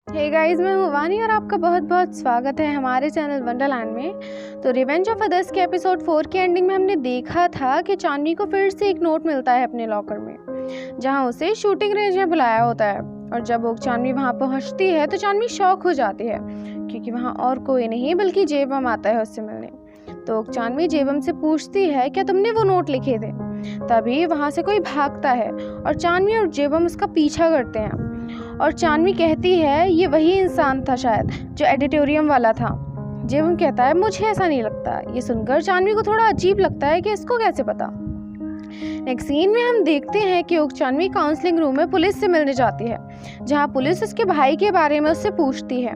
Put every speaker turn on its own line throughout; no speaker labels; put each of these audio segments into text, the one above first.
Hey guys, मैं हूँ वानी और आपका बहुत बहुत स्वागत है हमारे चैनल वंडरलैंड में। तो रिवेंज ऑफ अदर्स के एपिसोड 4 के एंडिंग में हमने देखा था कि चांदनी को फिर से एक नोट मिलता है अपने लॉकर में, जहाँ उसे शूटिंग रेंज में बुलाया होता है। और जब वो चांदनी वहाँ पहुँचती है तो चांदनी शॉक हो जाती है, क्योंकि वहाँ और कोई नहीं बल्कि जेबम आता है उससे मिलने। तो चांदनी जेबम से पूछती है, क्या तुमने वो नोट लिखे थे? तभी वहाँ से कोई भागता है और चांदनी और जेबम उसका पीछा करते हैं। और चांदनी कहती है, ये वही इंसान था शायद जो एडिटोरियम वाला था। जेबम कहता है, मुझे ऐसा नहीं लगता। ये सुनकर चांदनी को थोड़ा अजीब लगता है कि इसको कैसे पता। नेक्स्ट सीन में हम देखते हैं कि चांदनी काउंसलिंग रूम में पुलिस से मिलने जाती है, जहां पुलिस उसके भाई के बारे में उससे पूछती है।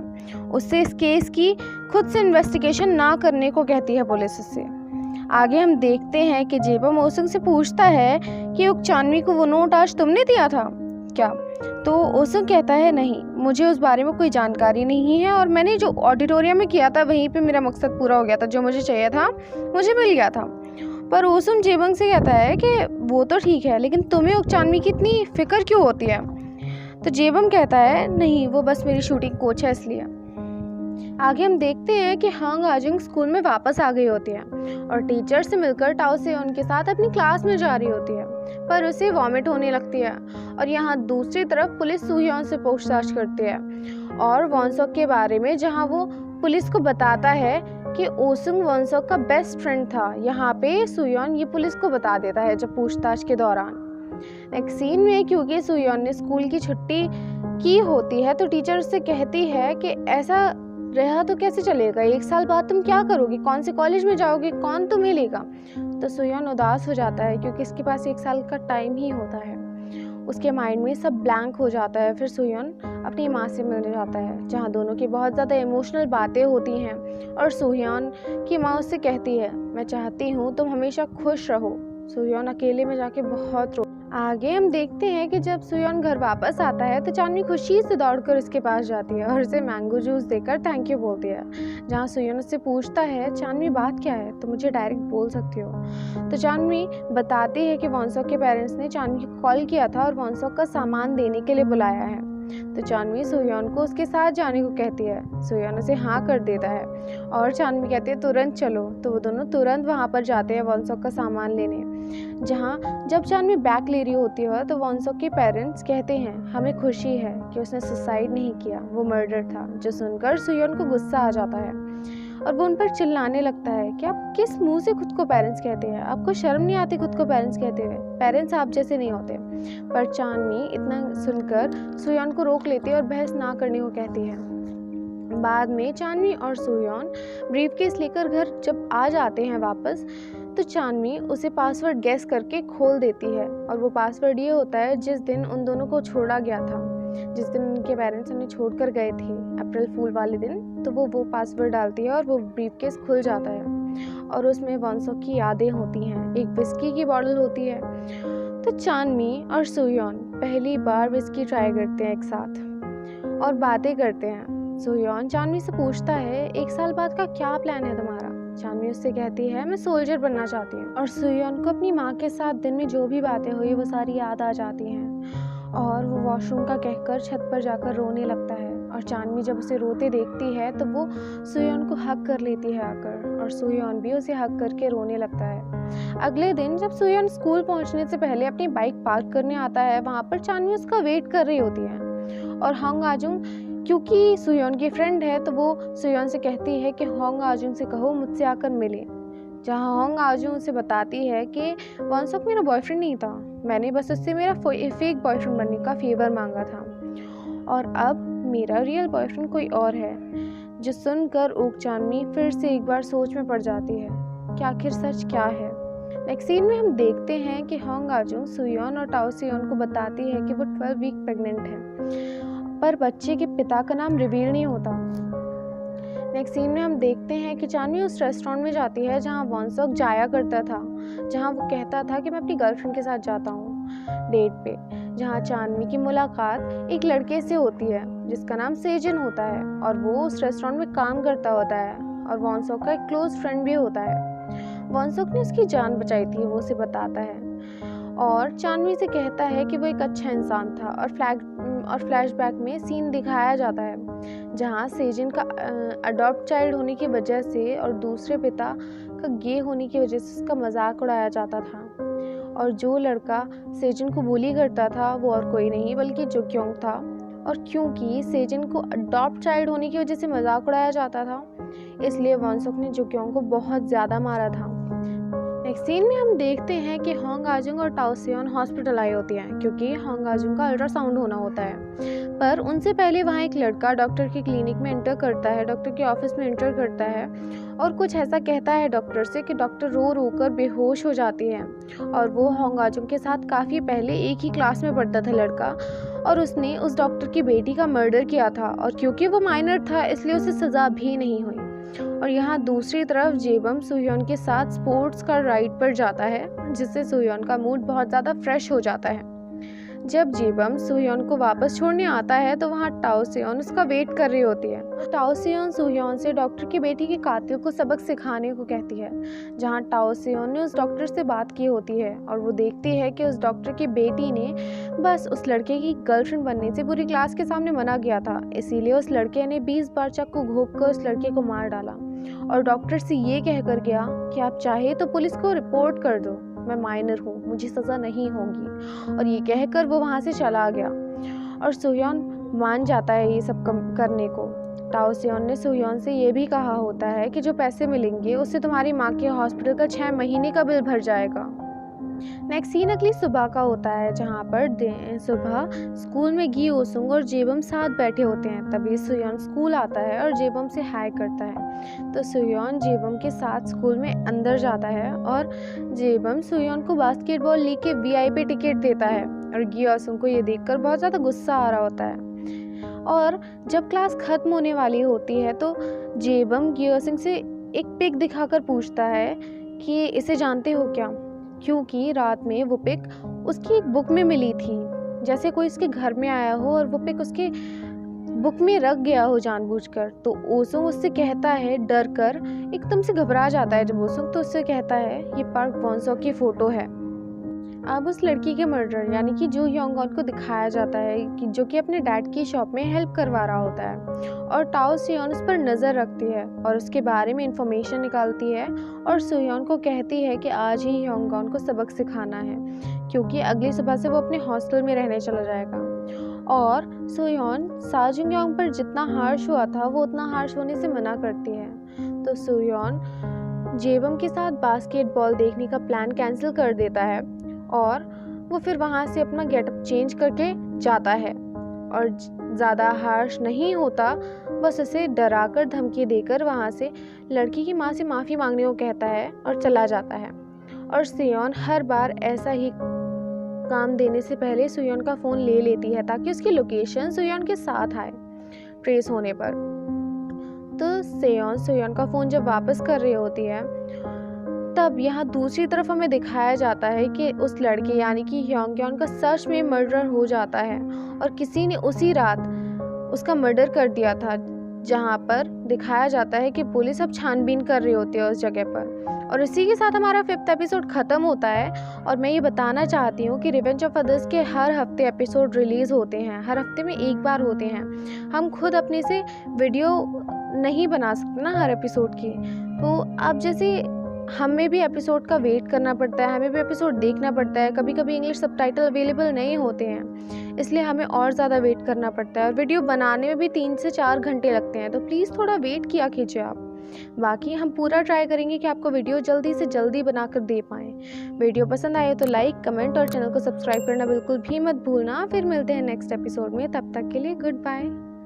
उससे इस केस की खुद से इन्वेस्टिगेशन ना करने को कहती है पुलिस उससे। आगे हम देखते हैं कि जेबम ओसुंग से पूछता है कि चांदनी को वो नोट आज तुमने दिया था क्या? तो ओसुंग कहता है, नहीं, मुझे उस बारे में कोई जानकारी नहीं है और मैंने जो ऑडिटोरियम में किया था वहीं पे मेरा मकसद पूरा हो गया था। जो मुझे चाहिए था मुझे मिल गया था। पर ओसुंग जेबंग से कहता है कि वो तो ठीक है, लेकिन तुम्हें चांदनी की इतनी फिक्र क्यों होती है? तो जेबंग कहता है, नहीं, वो बस मेरी शूटिंग कोच है इसलिए। आगे हम देखते हैं कि हांग आजुंग स्कूल में वापस आ गई होती है और टीचर से मिलकर टाओ से उनके साथ अपनी क्लास में जा रही होती है, पर उसे वॉमिट होने लगती है। और यहाँ दूसरी तरफ पुलिस सुह्योन से पूछताछ करती है और वॉनसोक के बारे में, जहाँ वो पुलिस को बताता है कि ओसुंग वॉनसोक का बेस्ट फ्रेंड था। यहाँ पे सुह्योन ये पुलिस को बता देता है जब पूछताछ के दौरान। नेक्स्ट सीन में, क्योंकि सुह्योन ने स्कूल की छुट्टी की होती है तो टीचर उससे कहती है कि ऐसा रहा तो कैसे चलेगा, 1 साल बाद तुम क्या करोगे, कौन से कॉलेज में जाओगे, कौन तुम्हें लेगा? तो सुह्योन उदास हो जाता है, क्योंकि इसके पास 1 साल का टाइम ही होता है। उसके माइंड में सब ब्लैंक हो जाता है। फिर सुह्योन अपनी माँ से मिलने जाता है, जहाँ दोनों की बहुत ज़्यादा इमोशनल बातें होती हैं। और सुह्योन की माँ उससे कहती है, मैं चाहती हूँ तुम हमेशा खुश रहो। सुह्योन अकेले में जाके बहुत रो। आगे हम देखते हैं कि जब सुह्योन घर वापस आता है तो चांदनी खुशी से दौड़कर उसके पास जाती है और उसे मैंगो जूस देकर थैंक यू बोलती है। जहाँ सुह्योन उससे पूछता है, चांदनी बात क्या है, तो मुझे डायरेक्ट बोल सकती हो। तो चांदनी बताती है कि वॉनसोक के पेरेंट्स ने चांदनी को कॉल किया था और वॉनसोक का सामान देने के लिए बुलाया है। तो चांदनी सुह्योन को उसके साथ जाने को कहती है। सुह्योन उसे हाँ कर देता है और चांदनी कहती है, तुरंत चलो। तो वो दोनों तुरंत वहाँ पर जाते हैं वॉनसोक का सामान लेने। जहाँ जब चांदनी बैग ले रही होती है तो वॉनसोक के पेरेंट्स कहते हैं, हमें खुशी है कि उसने सुसाइड नहीं किया, वो मर्डर था। जो सुनकर सुह्योन को गुस्सा आ जाता है और वो उन पर चिल्लाने लगता है कि आप किस मुंह से खुद को पेरेंट्स कहते हैं, आपको शर्म नहीं आती खुद को पेरेंट्स कहते हुए? पेरेंट्स आप जैसे नहीं होते। पर चांदनी इतना सुनकर सुह्योन को रोक लेती है और बहस ना करने को कहती है। बाद में चांदनी और सुह्योन ब्रीफकेस लेकर घर जब आ जाते हैं वापस, तो चांदनी उसे पासवर्ड गेस करके खोल देती है। और वो पासवर्ड ये होता है जिस दिन उन दोनों को छोड़ा गया था, जिस दिन उनके पेरेंट्स उन्हें छोड़कर गए थे, अप्रैल फूल वाले दिन। तो वो पासवर्ड डालती है और वो ब्रीफकेस खुल जाता है और उसमें वॉनसोक की यादें होती हैं। एक विस्की की बॉटल होती है। तो चांदनी और सुह्योन पहली बार विस्की ट्राई करते हैं एक साथ और बातें करते हैं। सुह्योन चांदनी से पूछता है, 1 साल बाद का क्या प्लान है तुम्हारा? चांदनी उससे कहती है, मैं सोल्जर बनना चाहती हूँ। और सुह्योन को अपनी माँ के साथ दिन में जो भी बातें हुई वो सारी याद आ जाती हैं और वो वॉशरूम का कहकर छत पर जाकर रोने लगता है। और चांदनी जब उसे रोते देखती है तो वो सुह्योन को हक कर लेती है आकर, और सुह्योन भी उसे हक करके रोने लगता है। अगले दिन जब सुह्योन स्कूल पहुँचने से पहले अपनी बाइक पार्क करने आता है, वहाँ पर चांदनी उसका वेट कर रही होती है। और हांग आजुंग, क्योंकि सुह्योन की फ्रेंड है, तो वो सुह्योन से कहती है कि हांग आजुंग से कहो मुझसे आकर मिले। जहाँ हांग आजुंग उसे बताती है कि वॉनसोक मेरा बॉयफ्रेंड नहीं था, मैंने बस उससे मेरा फेक बॉयफ्रेंड बनने का फेवर मांगा था और अब मेरा रियल बॉयफ्रेंड कोई और है। जो सुनकर चांदनी फिर से एक बार सोच में पड़ जाती है कि आखिर सच क्या है। नेक्स्ट सीन में हम देखते हैं कि हांग आजुंग सुह्योन और टाओ सियोन को बताती है कि वो 12 वीक प्रेग्नेंट है, पर बच्चे के पिता का नाम रिवील नहीं होता। नेक्स्ट सीन में हम देखते हैं कि चांदनी उस रेस्टोरेंट में जाती है जहां वॉनसोक जाया करता था, जहां वो कहता था कि मैं अपनी गर्लफ्रेंड के साथ जाता हूँ डेट पे। जहां चांदनी की मुलाकात एक लड़के से होती है जिसका नाम सेजन होता है और वो उस रेस्टोरेंट में काम करता होता है और वॉनसोक का एक क्लोज फ्रेंड भी होता है। वॉनसोक ने उसकी जान बचाई थी, वो उसे बताता है। और चांदनी से कहता है कि वो एक अच्छा इंसान था। और फ्लैशबैक में सीन दिखाया जाता है जहाँ सेजन का अडॉप्ट चाइल्ड होने की वजह से और दूसरे पिता का गे होने की वजह से उसका मजाक उड़ाया जाता था। और जो लड़का सेजन को बुली करता था वो और कोई नहीं बल्कि जुक्योंग था। और क्योंकि सेजन को अडॉप्ट चाइल्ड होने की वजह से मजाक उड़ाया जाता था, इसलिए वॉन्सुक ने जुक्योंग को बहुत ज़्यादा मारा था। नेक्स्ट सीन में हम देखते हैं कि होंग आजुंग और टाओ सेओन हॉस्पिटल आई होती हैं क्योंकि होंग आजुंग का अल्ट्रासाउंड होना होता है। पर उनसे पहले वहाँ एक लड़का डॉक्टर की क्लिनिक में एंटर करता है, डॉक्टर के ऑफिस में एंटर करता है और कुछ ऐसा कहता है डॉक्टर से कि डॉक्टर रो रो कर बेहोश हो जाती है। और वो होंग आजुंग के साथ काफ़ी पहले एक ही क्लास में पढ़ता था लड़का, और उसने उस डॉक्टर की बेटी का मर्डर किया था और क्योंकि वो माइनर था इसलिए उसे सज़ा भी नहीं हुई। और यहाँ दूसरी तरफ जेबम सुह्योन के साथ स्पोर्ट्स कार राइड पर जाता है जिससे सुह्योन का मूड बहुत ज़्यादा फ्रेश हो जाता है। जब जेबम सुह्योन को वापस छोड़ने आता है तो वहाँ टाओ सेओन उसका वेट कर रही होती है। टाओ सेओन सुह्योन से डॉक्टर की बेटी के कातिल को सबक सिखाने को कहती है, जहाँ टाओ सेओन ने उस डॉक्टर से बात की होती है और वो देखती है कि उस डॉक्टर की बेटी ने बस उस लड़के की गर्लफ्रेंड बनने से पूरी क्लास के सामने मना किया था, इसीलिए उस लड़के ने 20 बार चाकू घोंप कर उस लड़के को मार डाला और डॉक्टर से ये कहकर गया कि आप चाहे तो पुलिस को रिपोर्ट कर दो, मैं माइनर हूँ, मुझे सज़ा नहीं होगी। और ये कहकर वो वहाँ से चला गया और सुह्योन मान जाता है ये सब करने को। टाओ सेओन ने सुह्योन से ये भी कहा होता है कि जो पैसे मिलेंगे उससे तुम्हारी माँ के हॉस्पिटल का 6 महीने का बिल भर जाएगा। नेक्स्ट सीन अगली सुबह का होता है जहाँ पर सुबह स्कूल में गी ओसुंग और जेबम साथ बैठे होते हैं। तभी सुह्योन स्कूल आता है और जेबम से हाय करता है तो सुह्योन जेबम के साथ स्कूल में अंदर जाता है और जेबम सुह्योन को बास्केटबॉल लीग के VIP टिकट देता है और गी ओसुंग को ये देखकर बहुत ज़्यादा गुस्सा आ रहा होता है। और जब क्लास खत्म होने वाली होती है तो जेबम गी ओसुंग से एक पिक दिखाकर पूछता है कि इसे जानते हो क्या, क्योंकि रात में वो पिक उसकी एक बुक में मिली थी, जैसे कोई उसके घर में आया हो और वो पिक उसके बुक में रख गया हो जानबूझकर। तो ओसुंग उससे कहता है, डर कर एकदम से घबरा जाता है जब ओसुंग, तो उससे कहता है ये पार्क वॉन्सॉक की फ़ोटो है। अब उस लड़की के मर्डर यानी कि जो योंगॉन को दिखाया जाता है कि जो कि अपने डैड की शॉप में हेल्प करवा रहा होता है और टाओ सेओन उस पर नज़र रखती है और उसके बारे में इंफॉर्मेशन निकालती है और सुह्योन को कहती है कि आज ही योंगॉन को सबक सिखाना है क्योंकि अगली सुबह से वो अपने हॉस्टल में रहने चला जाएगा। और सुह्योन साजुंगयोंग पर जितना हार्श हुआ था वो उतना हार्श होने से मना करती है। तो सुह्योन जेबम के साथ बास्केटबॉल देखने का प्लान कैंसिल कर देता है और वो फिर वहाँ से अपना गेटअप चेंज करके जाता है और ज़्यादा हार्श नहीं होता, बस उसे डराकर धमकी देकर वहाँ से लड़की की माँ से माफ़ी मांगने को कहता है और चला जाता है। और सेओन हर बार ऐसा ही काम देने से पहले सुह्योन का फ़ोन ले लेती है ताकि उसकी लोकेशन सुह्योन के साथ आए ट्रेस होने पर। तो सेओन सुह्योन का फ़ोन जब वापस कर रही होती है तब यहाँ दूसरी तरफ हमें दिखाया जाता है कि उस लड़के यानी कि योंगक्योन का सच में मर्डर हो जाता है और किसी ने उसी रात उसका मर्डर कर दिया था, जहाँ पर दिखाया जाता है कि पुलिस अब छानबीन कर रही होती है उस जगह पर। और इसी के साथ हमारा 5th एपिसोड ख़त्म होता है। और मैं ये बताना चाहती हूँ कि रिवेंज ऑफ अदर्स के हर हफ्ते एपिसोड रिलीज़ होते हैं, हर हफ्ते में एक बार होते हैं। हम खुद अपने से वीडियो नहीं बना सकते ना हर एपिसोड की, तो अब जैसे हमें भी एपिसोड का वेट करना पड़ता है, हमें भी एपिसोड देखना पड़ता है, कभी कभी इंग्लिश सबटाइटल अवेलेबल नहीं होते हैं, इसलिए हमें और ज़्यादा वेट करना पड़ता है और वीडियो बनाने में भी 3 से 4 घंटे लगते हैं। तो प्लीज़ थोड़ा वेट किया कीजिए आप। बाकी हम पूरा ट्राई करेंगे कि आपको वीडियो जल्दी से जल्दी बनाकर दे पाएँ। वीडियो पसंद आए तो लाइक, कमेंट और चैनल को सब्सक्राइब करना बिल्कुल भी मत भूलना। फिर मिलते हैं नेक्स्ट एपिसोड में, तब तक के लिए गुड बाय।